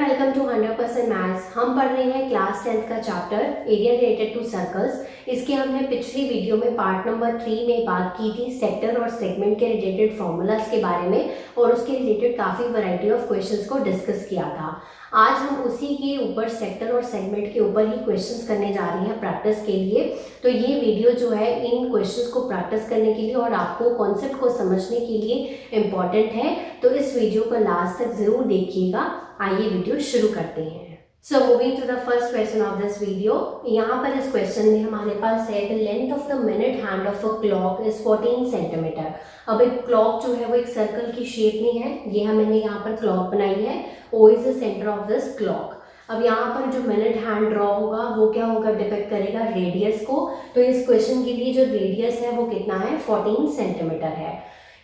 Welcome to 100% maths. हम पढ़ रहे हैं क्लास 10th का chapter area related to circles. इसके हमने पिछली वीडियो में पार्ट नंबर 3 में बात की थी सेक्टर और सेगमेंट के रिलेटेड फॉर्मूलाज के बारे में और उसके रिलेटेड काफ़ी वैरायटी ऑफ क्वेश्चंस को डिस्कस किया था। आज हम उसी के ऊपर सेक्टर और सेगमेंट के ऊपर ही क्वेश्चंस करने जा रहे हैं प्रैक्टिस के लिए। तो ये वीडियो जो है इन क्वेश्चंस को प्रैक्टिस करने के लिए और आपको कॉन्सेप्ट को समझने के लिए इम्पॉर्टेंट है, तो इस वीडियो को लास्ट तक ज़रूर देखिएगा। आइए वीडियो शुरू करते हैं। So moving to the first question of this video. यहाँ पर इस क्वेश्चन में हमारे पास है the length of the minute hand of a clock is 14 centimetre. अब एक क्लॉक जो है वो एक सर्कल की शेप में है, ये हमने यहाँ पर क्लॉक बनाई है। O is the centre of this clock. अब यहाँ पर जो मिनट हैंड ड्रॉ होगा वो क्या होगा, डिपेक्ट करेगा रेडियस को। तो इस क्वेश्चन के लिए जो रेडियस है वो कितना है, 14 सेंटीमीटर है।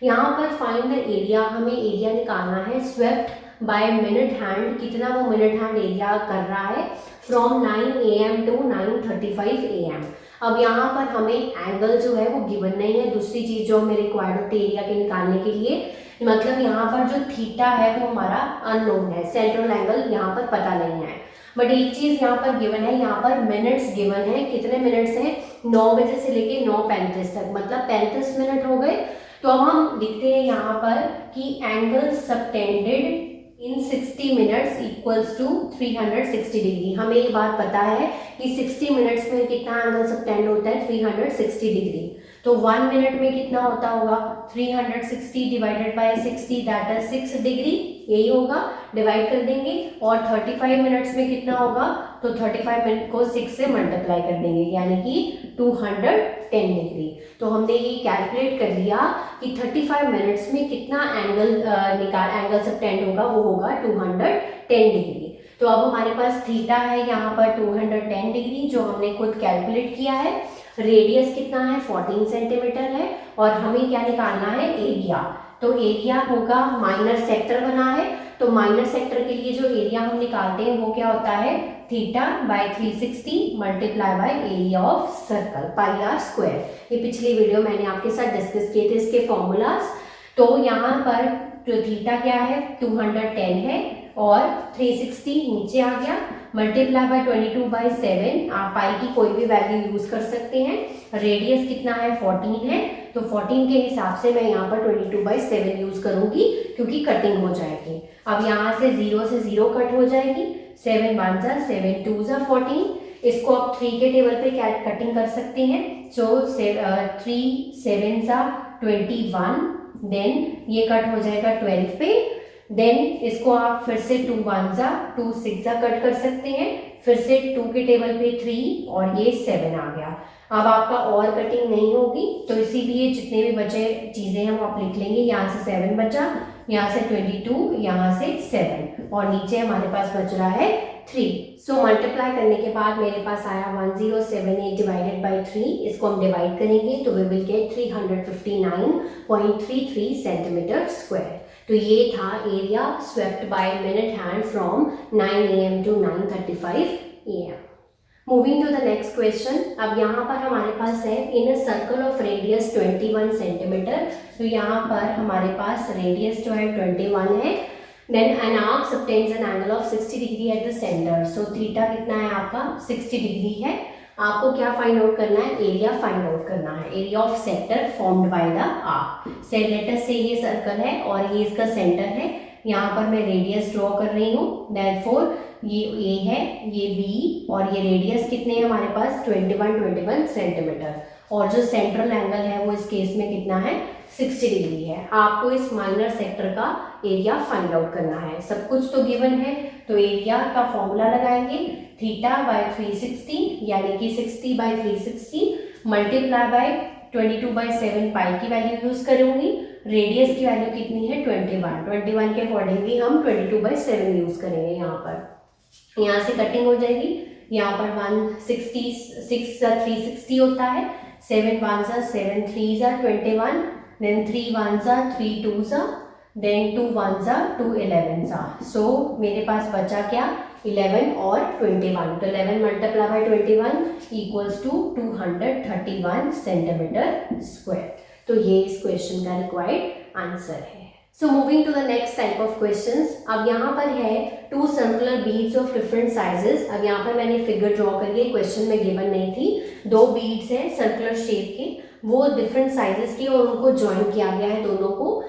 यहाँ पर फाइंड द एरिया, हमें एरिया निकालना है स्वेप्ट बाय मिनट हैंड। कितना वो मिनट हैंड एरिया कर रहा है, फ्रॉम 9 AM टू 9:35 AM। अब यहाँ पर हमें एंगल जो है वो गिवन नहीं है। दूसरी चीज जो हमें रिक्वायर्ड होती है एरिया के निकालने के लिए, मतलब यहाँ पर जो थीटा है वो हमारा अननोन है, सेंट्रल एंगल यहाँ पर पता नहीं है। बट एक चीज यहाँ पर गिवन है, यहाँ पर मिनट्स गिवन है। कितने मिनट्स हैं, 9 बजे से लेके 9:35 तक, मतलब 35 मिनट हो गए। तो अब हम लिखते हैं यहाँ पर कि angle subtended in 60 minutes equals to 360 degree. हमें ये बात पता है कि 60 मिनट्स में कितना एंगल सबटेंड होता है, 360 डिग्री। तो 1 मिनट में कितना होता होगा, 360 divided by 60 that is 6 degree, यही होगा। डिवाइड कर देंगे और 35 मिनट्स में कितना होगा, तो 35 मिनट को 6 से मल्टीप्लाई कर देंगे, यानी कि 210 डिग्री। तो हमने ये कैलकुलेट कर लिया कि 35 मिनट्स में कितना एंगल सबटेंड होगा, वो होगा 210 डिग्री। तो अब हमारे पास थीटा है यहाँ पर 210 डिग्री, जो हमने खुद कैलकुलेट किया है। रेडियस कितना है, 14 सेंटीमीटर है। और हमें क्या निकालना है, एरिया। तो एरिया होगा, माइनर सेक्टर बना है, तो माइनर सेक्टर के लिए जो एरिया हम निकालते हैं वो क्या होता है, theta by 360 multiply by area of circle, pi r square. ये पिछली वीडियो मैंने आपके साथ डिस्कस किए थे इसके फॉर्मूलाज। तो यहाँ पर जो थीटा क्या है, 210 है और 360 नीचे आ गया, मल्टीप्लाई बाय 22/7। आप पाई की कोई भी वैल्यू यूज कर सकते हैं। रेडियस कितना है, 14 है, तो 14 के हिसाब से मैं यहाँ पर 22/7 यूज करूंगी क्योंकि कटिंग हो जाएगी। अब यहाँ से 0 से 0 कट हो जाएगी, 7 1 जा 7 2 जा 14। इसको आप 3 के टेबल पे कटिंग कर सकते हैं। सो 3 7 जा 21, देन ये कट हो जाएगा 12 पे। देन इसको आप फिर से 2 1 जा 2 6 जा कट कर सकते हैं, फिर से 2 के टेबल पे 3 और ये 7 आ गया। अब आपका और कटिंग नहीं होगी, तो इसीलिए जितने भी बचे चीजें हम आप लिख लेंगे। यहाँ से 7 बचा, यहाँ से 22, यहाँ से 7 और नीचे हमारे पास बच रहा है 3। सो मल्टीप्लाई करने के बाद मेरे पास आया 1078 डिवाइडेड बाई 3। इसको हम डिवाइड करेंगे तो we will get 359.33 centimetre square. तो ये था area swept by minute hand from 9 AM to 9:35 AM। Moving to the next question. अब यहाँ पर हमारे पास है in a circle of radius 21 centimetre. तो यहाँ पर हमारे पास रेडियस जो है 21 है। Then an arc subtends an angle of 60 degree at the centre. So theta कितना है आपका, 60 डिग्री है। आपको क्या फाइंड आउट करना है, एरिया फाइंड आउट करना है, area of sector formed by the arc. से लेट अस से ये सर्कल है और ये इसका सेंटर है। यहाँ पर मैं रेडियस ड्रॉ कर रही हूँ। देयरफॉर ये ए है, ये बी और ये रेडियस कितने हैं हमारे पास, 21 सेंटीमीटर। और जो सेंट्रल एंगल है वो इस केस में कितना है, 60 डिग्री है। आपको इस माइनर सेक्टर का एरिया फाइंड आउट करना है। सब कुछ तो गिवन है, तो एरिया का फॉर्मूला लगाएंगे, थीटा बाय 360 यानी कि 60/360 मल्टीप्लाई बाय 22/7 पाई की वैल्यू यूज करूंगी। रेडियस की वैल्यू कितनी है, 21 के अकॉर्डिंगली हम 22/7 यूज करेंगे। यहाँ पर यहाँ से कटिंग हो जाएगी, यहाँ पर 166 360 होता है, 7 1 जा 7 3 जा 21, देन 3 1 जा 3 2 जा, देन 2 1 जा 2 11 जा। सो मेरे पास बचा क्या, 11 और 21। तो 11 multiply by 21 equals to 231 centimetre square. तो ये इस क्वेश्चन का रिक्वायर्ड आंसर है। So moving to the next type of questions. अब यहाँ पर है 2 circular beads of different sizes. अब यहाँ पर मैंने फिगर ड्रॉ करी है, क्वेश्चन में गिवन नहीं थी। 2 बीड्स हैं सर्कुलर शेप के, वो डिफरेंट साइजेस की, और उनको ज्वाइन किया गया है दोनों को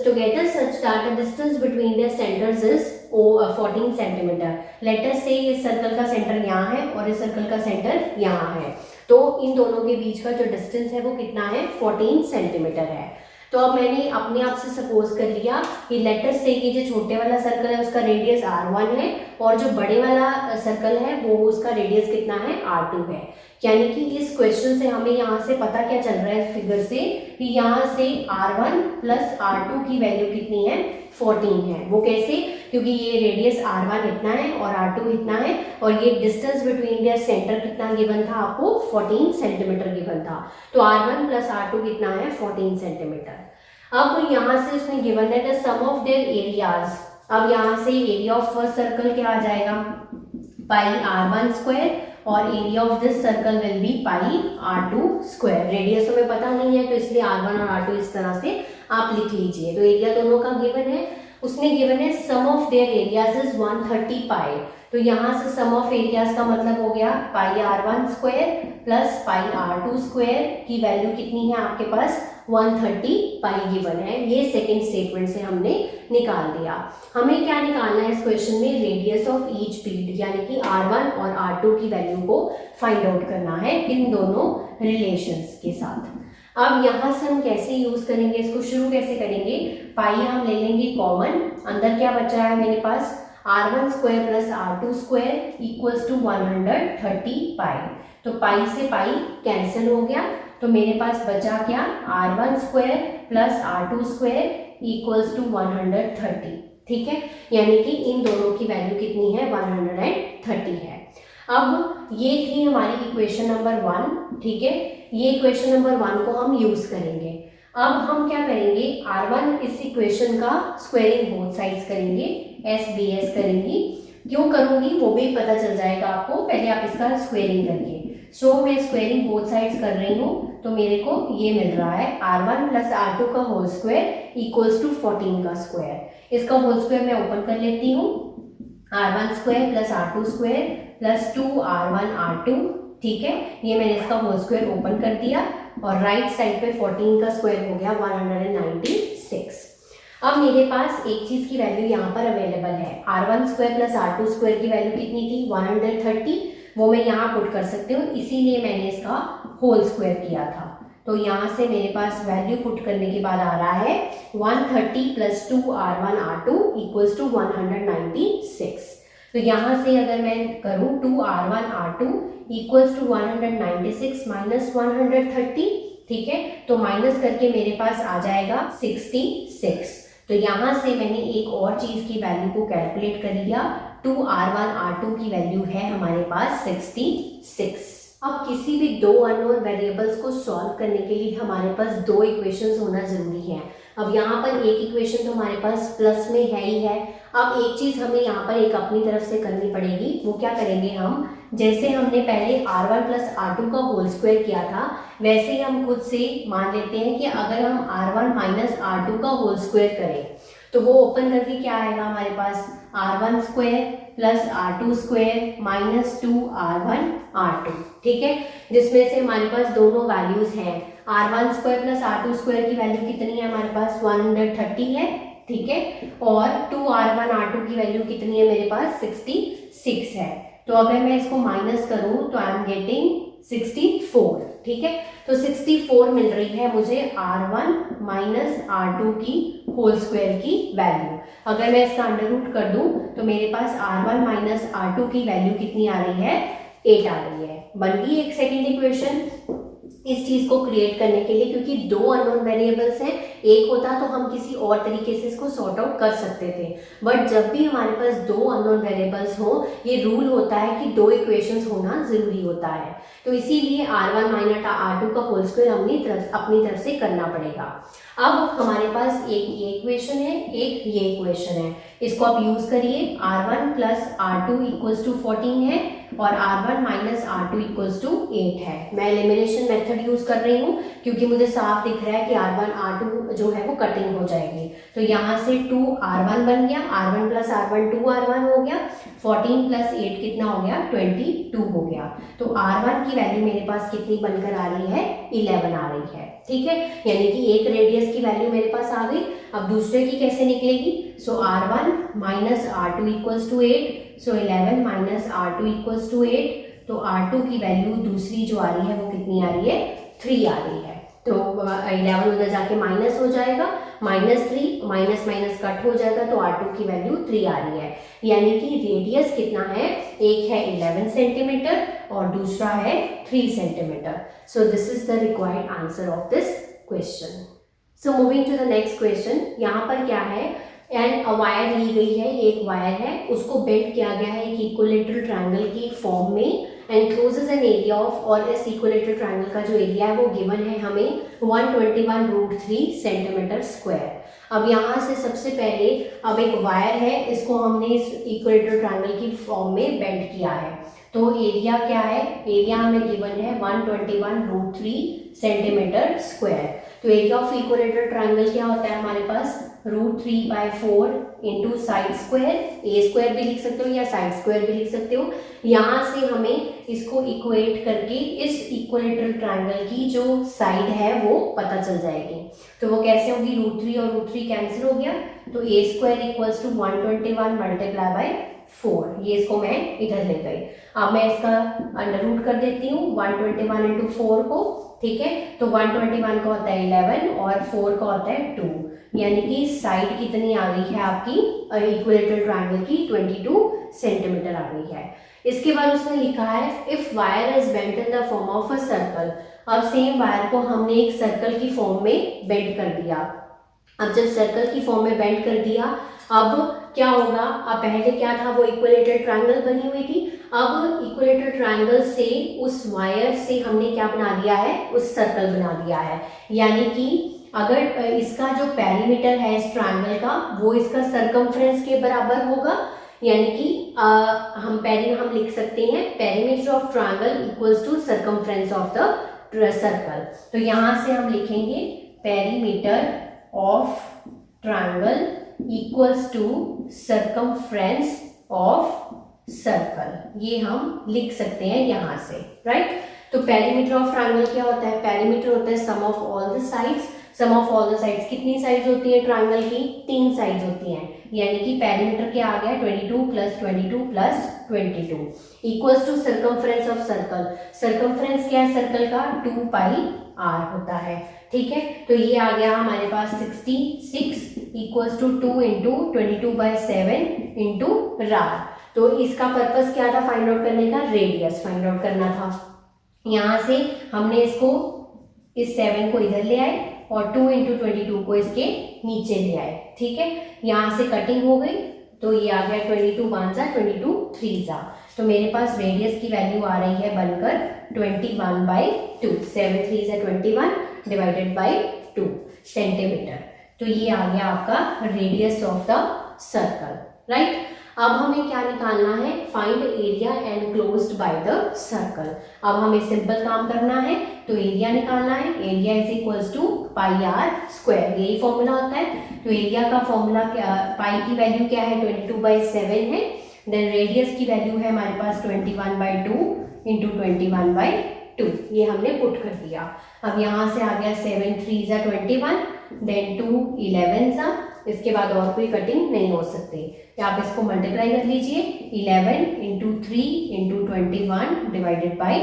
together such that the distance between their centres is 14 centimetre. Let us से इस सर्कल का सेंटर यहाँ है और इस सर्कल का सेंटर यहाँ है, तो इन दोनों के बीच का जो डिस्टेंस है वो कितना है, 14 सेंटीमीटर है। तो अब मैंने अपने आप से सपोज कर लिया कि लेट अस से कि जो छोटे वाला सर्कल है उसका रेडियस r1 है और जो बड़े वाला सर्कल है वो उसका रेडियस कितना है, r2 है। यानी कि इस क्वेश्चन से हमें यहाँ से पता क्या चल रहा है फिगर से कि यहाँ से r1 प्लस r2 की वैल्यू कितनी है, 14 है। वो कैसे, क्योंकि ये रेडियस r1 इतना है और r2 इतना है, और ये डिस्टेंस बिटवीन देयर सेंटर कितना गिवन था आपको, 14 सेंटीमीटर गिवन था। तो r1 प्लस r2 कितना है, 14 सेंटीमीटर। अब यहाँ से उसने गिवन है the sum of their areas. अब यहाँ से एरिया ऑफ फर्स्ट सर्कल क्या आ जाएगा, पाई r1 स्क्वायर, और area of this circle will be pi r2 square. Radius हमें पता नहीं है तो इसलिए r1 और r2 इस तरह से आप लिख लीजिए। तो एरिया दोनों का गिवन है, उसने गिवन है sum of their areas is 130 pi. तो यहाँ से सम ऑफ एरियाज का मतलब हो गया पाई r1 square plus pi r2 square की वैल्यू कितनी है आपके पास, 130 पाई गिवन है। ये सेकेंड स्टेटमेंट से हमने निकाल दिया। हमें क्या निकालना है इस क्वेश्चन में, रेडियस ऑफ ईच बीड, यानी कि r1 और r2 की वैल्यू को फाइंड आउट करना है इन दोनों रिलेशंस के साथ। अब यहाँ से हम कैसे यूज करेंगे इसको, शुरू कैसे करेंगे, पाई हम ले लेंगे कॉमन, अंदर क्या बचा है मेरे पास, r1 square plus r2 square equals to 130 pi. तो पाई से पाई कैंसिल हो गया, तो मेरे पास बचा क्या, r1 square plus r2 square equals to 130। ठीक है, यानी कि इन दोनों की वैल्यू कितनी है, 130 है। अब ये थी हमारी इक्वेशन नंबर 1। ठीक है, ये इक्वेशन नंबर 1 को हम यूज करेंगे। अब हम क्या करेंगे, r1 इस इक्वेशन का स्क्वायरिंग बोथ साइड्स करेंगे, s करेंगी। क्यों करूंगी वो भी पता चल जाएगा आपको, पहले आप इसका स्क्वायरिंग करिए। सो मैं स्क्वायरिंग बोथ साइड्स कर रही हूँ, तो मेरे को ये मिल रहा है r1 प्लस r2 का होल स्क्वायर इक्वल्स टू 14 का स्क्वायर। इसका होल स्क्वायर मैं ओपन कर लेती हूँ, r1 square plus r2 square plus 2r1 r2। ठीक है, ये मैंने इसका होल स्क्वायर ओपन कर दिया, और राइट साइड पे 14 का स्क्वायर हो गया 196। अब मेरे पास एक चीज की वैल्यू यहाँ पर अवेलेबल है, r1 square plus r2 square की वैल्यू कितनी थी, 130। वो मैं यहाँ पुट कर सकती हूँ, इसीलिए मैंने इसका होल स्क्वायर किया था। तो यहाँ से मेरे पास वैल्यू पुट करने के बाद आ रहा है 130 plus 2r1 r2 equals to 196। तो यहाँ से अगर मैं करूँ 2r1 r2 equals to 196 minus 130, ठीक है, तो माइनस करके मेरे पास आ जाएगा 66। तो यहाँ से मैंने एक और चीज की वैल्यू को कैलकुलेट कर लिया, 2r1 r2 की वैल्यू है हमारे पास 66। अब किसी भी दो अननोन वेरिएबल्स को सॉल्व करने के लिए हमारे पास दो इक्वेशंस होना जरूरी है। अब यहाँ पर एक इक्वेशन तो हमारे पास प्लस में है ही है। अब एक चीज हमें यहाँ पर एक अपनी तरफ से करनी पड़ेगी, वो क्या करेंगे हम, जैसे हमने पहले r1 प्लस r2 का होल स्क्वायर किया था, वैसे ही हम खुद से मान लेते हैं कि अगर हम r1 माइनस r2 का होल स्क्वायर करें तो वो ओपन करके क्या आएगा हमारे पास, r1 square plus r2 square minus 2r1 r2। ठीक है, जिसमें से हमारे पास दोनों वैल्यूज हैं, r1 square plus r2 square की वैल्यू कितनी है हमारे पास, 130 है। ठीक है, और 2r1 r2 की वैल्यू कितनी है मेरे पास, 66 है। तो अगर मैं इसको माइनस करूं तो आई एम गेटिंग 64। ठीक है, तो 64 मिल रही है मुझे r1 माइनस r2 की होल स्क्वायर की वैल्यू। अगर मैं इसका अंडर रूट कर दूं तो मेरे पास r1 माइनस r2 की वैल्यू कितनी आ रही है, 8 आ रही है। बन गई एक सेकेंड इक्वेशन इस चीज को क्रिएट करने के लिए, क्योंकि दो अननोन वेरिएबल्स हैं, एक होता तो हम किसी और तरीके से इसको सॉर्ट आउट कर सकते थे, बट जब भी हमारे पास दो अननोन वेरिएबल्स हो, ये रूल होता है कि दो इक्वेशंस होना जरूरी होता है। तो इसीलिए r1 माइनस r2 का होल स्क्वायर अपनी तरफ से करना पड़ेगा। अब हमारे पास एक ये इक्वेशन है, एक ये इक्वेशन है, इसको आप यूज करिए। r1 plus r2 equals to 14 है और r1 minus r2 equals to 8 है। मैं एलिमिनेशन मेथड यूज कर रही हूँ क्योंकि मुझे साफ दिख रहा है कि r1 r2 जो है वो कटिंग हो जाएगी। तो यहाँ से 2r1 बन गया, r1 प्लस r1 2r1 हो गया, 14 प्लस 8 कितना हो गया 22 हो गया। तो r1 की वैल्यू मेरे पास कितनी बनकर आ रही है 11 आ रही है। ठीक है, यानी कि एक रेडियस की वैल्यू मेरे पास आ गई। अब दूसरे की कैसे निकलेगी? So r1 minus r2 equals to 8, so 11 minus r2 equals to 8। तो r2 की वैल्यू दूसरी जो आ रही है वो कितनी आ रही है 3 आ रही है। तो 11 उधर जाके माइनस हो जाएगा, -3 माइनस माइनस कट हो जाएगा, तो r2 की वैल्यू 3 आ रही है। यानी कि रेडियस कितना है, एक है 11 सेंटीमीटर और दूसरा है 3 centimetre. So this is the required answer of this question. So moving to the next question, यहाँ पर क्या है, एंड अ वायर ली गई है, एक वायर है, उसको बेंड किया गया है एक इक्विलेटरल ट्रायंगल की फॉर्म में, एंक्लोजेस एन एरिया ऑफ, और इस इक्विलेटरल ट्रायंगल का जो एरिया है वो गिवन है हमें 121√3 सेंटीमीटर स्क्वायर। अब यहाँ से सबसे पहले, अब एक वायर है, इसको हमने इस इक्विलेटरल ट्रायंगल की फॉर्म में बेंड किया है। तो एरिया क्या है, एरिया हमें गिवन है 121√3 सेंटीमीटर स्क्वायर। तो एरिया ऑफ इक्विलेटरल ट्रायंगल क्या होता है हमारे पास, √3/4 इंटू साइड स्क्वायर, ए स्क्वायर भी लिख सकते हो या साइड स्क्वायर भी लिख सकते हो। यहाँ से हमें इसको इक्वेट करके इस इक्विलेटरल ट्रायंगल की जो साइड है वो पता चल जाएगी। तो वो कैसे होगी, √3 और √3 कैंसिल हो गया, तो a square equals to 121 multiply by 4, ये इसको मैं इधर ले गई। अब मैं इसका अंडर रूट कर देती हूँ 121 इंटू 4 को। ठीक है, तो 121 का होता है 11 और 4 का होता है 2, यानी कि साइड कितनी आ गई है आपकी इक्विलेटरल ट्रायंगल की 22 सेंटीमीटर आ गई है। इसके बाद उसने लिखा है if wire is bent in the form of a circle. अब सेम वायर को हमने एक सर्कल की फॉर्म में बेंड कर दिया। अब जब सर्कल की फॉर्म में बेंड कर दिया, अब क्या होगा, अब पहले क्या था, वो इक्विलेटरल ट्रायंगल बनी हुई थी। अब इक्विलेटरल ट्रायंगल से उस वायर से हमने क्या बना दिया है, उस सर्कल बना दिया है। यानी कि अगर इसका जो पेरीमीटर है इस ट्रायंगल का, वो इसका सरकमफ्रेंस के बराबर होगा। यानी कि हम लिख सकते हैं perimeter of triangle equals to circumference of the circle. तो यहाँ से हम लिखेंगे perimeter of triangle equals to circumference of circle, ये हम लिख सकते हैं यहाँ से, राइट। तो पेरीमीटर ऑफ ट्रायंगल क्या होता है, पेरीमीटर होता है sum of all the sides. Sum of all the sides, कितनी साइड्स होती है ट्रायंगल की, 3 साइड्स होती हैं, यानी कि पेरीमीटर क्या आ गया 22 + 22 + 22 equals to circumference of circle. Circumference क्या है सर्कल का, 2πr होता है। ठीक है, तो ये आ गया हमारे पास 66 equals to 2 into 22/7 into r। तो इसका पर्पस क्या था, फाइंड आउट करने का, रेडियस फाइंड आउट करना था। यहाँ से हमने इसको इस 7 को इधर ले आए और 2 इंटू 22 को इसके नीचे ले आए। ठीक है, यहाँ से कटिंग हो गई, तो ये आ गया 22 1 जा 22 3 जा। तो मेरे पास रेडियस की वैल्यू आ रही है बनकर 21/2, 7 3 जा 21 डिवाइडेड बाई 2 सेंटीमीटर। तो ये आ गया आपका radius of the circle, right. अब हमें क्या निकालना है, find area enclosed by the circle. अब हमें सिंपल काम करना है, तो एरिया निकालना है, area is equals to πr², यही फॉर्मूला होता है। तो एरिया का फॉर्मूला क्या, पाई की वैल्यू क्या है 22/7 है, देन रेडियस की वैल्यू है हमारे पास 21/2 इंटू 21/2, ये हमने पुट कर दिया। अब यहाँ से आ गया 7 3 जा 21, देन 2 11 जा, इसके बाद और कोई कटिंग नहीं हो सकती। आप इसको मल्टीप्लाई कर लीजिए, 11 इंटू 3 इंटू 21 डिवाइडेड बाई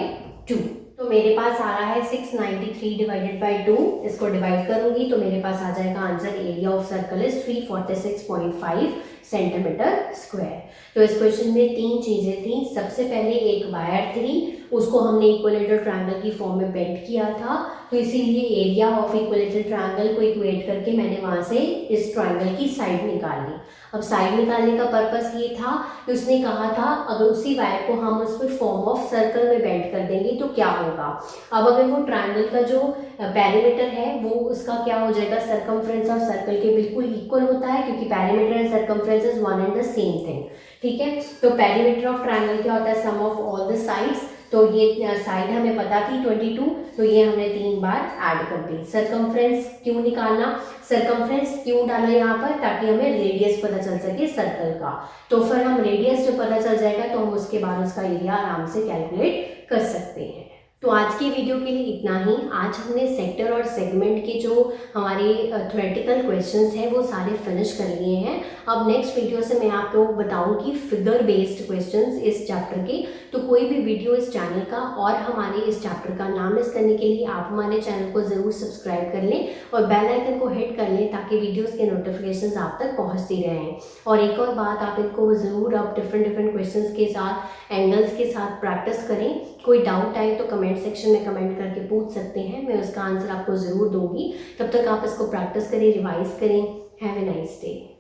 2। तो मेरे पास आ रहा है 693 डिवाइडेड बाई 2। इसको डिवाइड करूंगी तो मेरे पास आ जाएगा answer, area of circle is 346.5 centimetre square. तो इस क्वेश्चन में 3 चीजें थी। सबसे पहले एक वायर थी, उसको हमने इक्विलेटरल ट्रायंगल की फॉर्म में बेंड किया था, तो इसीलिए एरिया ऑफ इक्विलेटरल ट्रायंगल को इक्वेट करके मैंने वहां से इस ट्रायंगल की साइड निकाली। अब साइड निकालने का पर्पस ये था कि उसने कहा था अगर उसी वायर को हम उसमें फॉर्म ऑफ सर्कल में बेंड कर देंगे तो क्या होगा। अब अगर वो ट्रायंगल का जो पेरीमीटर है वो उसका क्या हो जाएगा, सरकमफ्रेंस ऑफ सर्कल के बिल्कुल इक्वल होता है, क्योंकि perimeter and circumference is one and the same thing. ठीक है, तो पेरीमीटर ऑफ ट्रायंगल क्या होता है, sum of all the sides. तो ये साइड हमें पता थी 22, तो ये हमने 3 बार ऐड कर दी। सरकमफ्रेंस क्यों निकालना, सरकमफ्रेंस क्यों डाला यहाँ पर, ताकि हमें रेडियस पता चल सके सर्कल का। तो फिर हम रेडियस जब पता चल जाएगा तो हम उसके बाद उसका एरिया आराम से कैलकुलेट कर सकते हैं। तो आज की वीडियो के लिए इतना ही। आज हमने सेक्टर और सेगमेंट के जो हमारे थ्योरेटिकल क्वेश्चंस हैं वो सारे फिनिश कर लिए हैं। अब नेक्स्ट वीडियो से मैं आपको बताऊंगी फिगर बेस्ड क्वेश्चंस इस चैप्टर के। तो कोई भी वीडियो इस चैनल का और हमारे इस चैप्टर का ना मिस करने के लिए आप हमारे चैनल को ज़रूर सब्सक्राइब कर लें और बेल आइकन को हिट कर लें, ताकि वीडियोज़ के नोटिफिकेशन आप तक पहुँचती रहें। और एक और बात, आप इनको ज़रूर अब डिफरेंट क्वेश्चंस के साथ, एंगल्स के साथ प्रैक्टिस करें। कोई डाउट आए तो कमेंट सेक्शन में कमेंट करके पूछ सकते हैं, मैं उसका आंसर आपको ज़रूर दूंगी। तब तक आप इसको प्रैक्टिस करें, रिवाइज करें। Have a nice day.